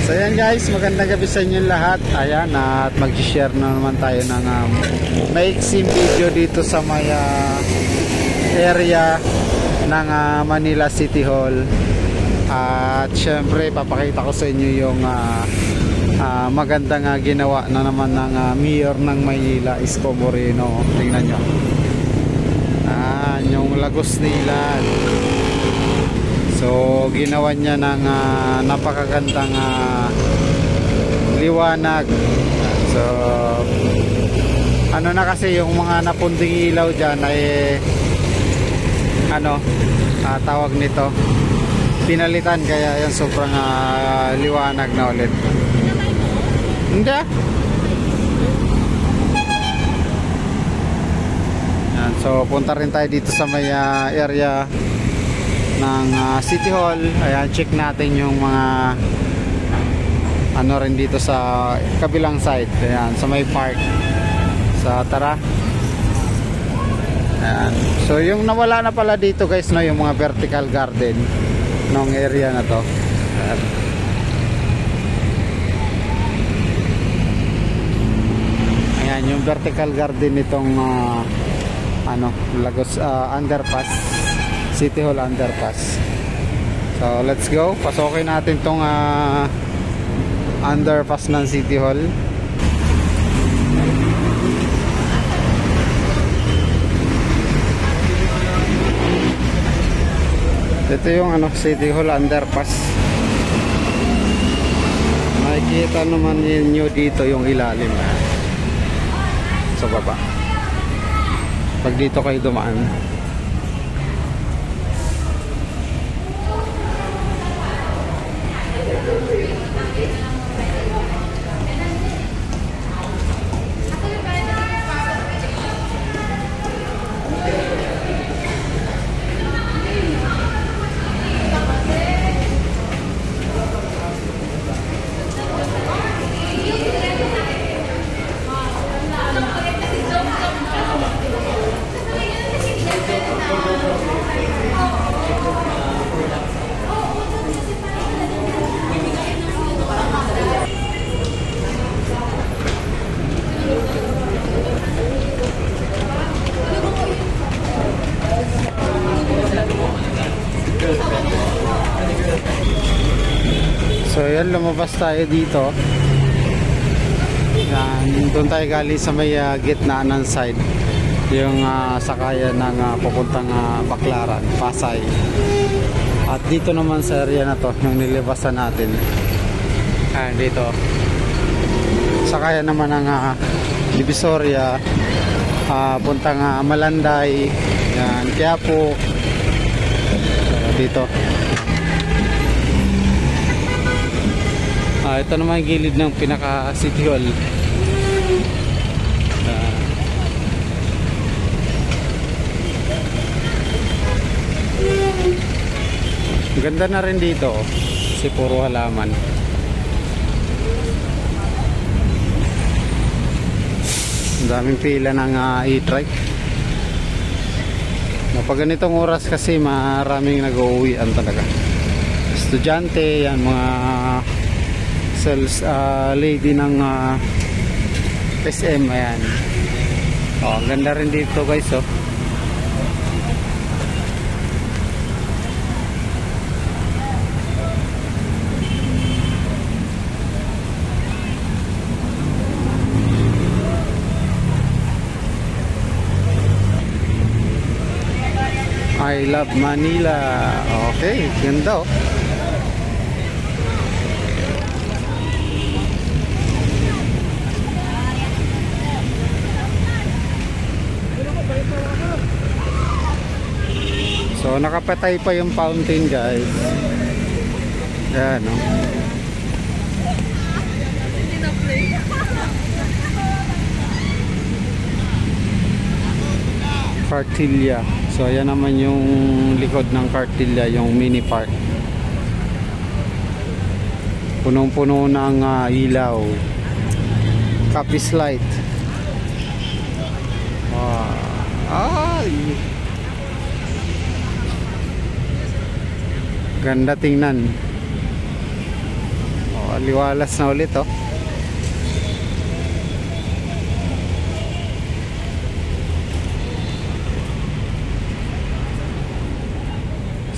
So yan guys, magandang gabi sa inyo lahat. Ayan, at mag-share na naman tayo ng maiksing video dito sa may area ng Manila City Hall. At syempre papakita ko sa inyo yung magandang ginawa na naman ng Mayor ng Maynila, Isko Moreno. Tingnan nyo, yung Lagos nila. So ginawa niya ng napakagandang liwanag. So ano na, kasi yung mga napunding ilaw dyan ay tawag nito, pinalitan, kaya yan sobrang liwanag na ulit. Hindi yan. So punta rin tayo dito sa may area ng City Hall. Ayan, check natin yung mga rin dito sa kabilang side. Ayan, sa may park. Sa tara. Ayan. So yung nawala na pala dito guys, no, yung mga vertical garden ng area na to. Ayan. Ayan, yung vertical garden nitong Lagos underpass, City Hall underpass. So let's go, pasokin natin tong underpass ng City Hall. Ito yung City Hall underpass. Makikita naman niyo dito yung ilalim sa baba pag dito kayo dumaan. So yan, lumabas tayo dito. Yan, doon tayo galing sa may gitnaan ng side, yung sakayan ng pupuntang Baclaran, Pasay. At dito naman sa area na to, yung nilibasan natin, dito sakayan naman ng Divisoria, puntang Malanday, yan, Quiapo. Dito ito naman yung gilid ng pinaka City Hall. Ganda na rin dito kasi puro halaman. Ang daming pila ng e-trike. Pag ganitong oras kasi maraming nag-uuwian talaga. Estudyante, yan, mga sales lady ng SM. Ayan. Ang ganda rin dito guys. I love Manila. Okay, ganda. So nakapatay pa yung fountain guys. Yan, no? Cartilla. So ayan naman yung likod ng Cartilla, yung mini park. Punong-puno ng ilaw. Capiz light. Ay! Ganda tingnan. aliwalas na ulit oh.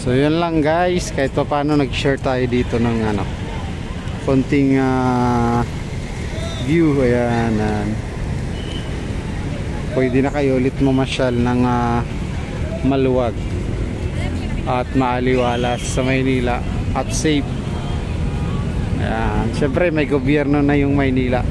So yun lang guys, kahit pa paano nag-share tayo dito ng ano, konting view. Ayan, pwede na kayo ulit mamasyal ng maluwag at maaliwalas sa Maynila at safe. Ayan, syempre may gobyerno na yung Maynila.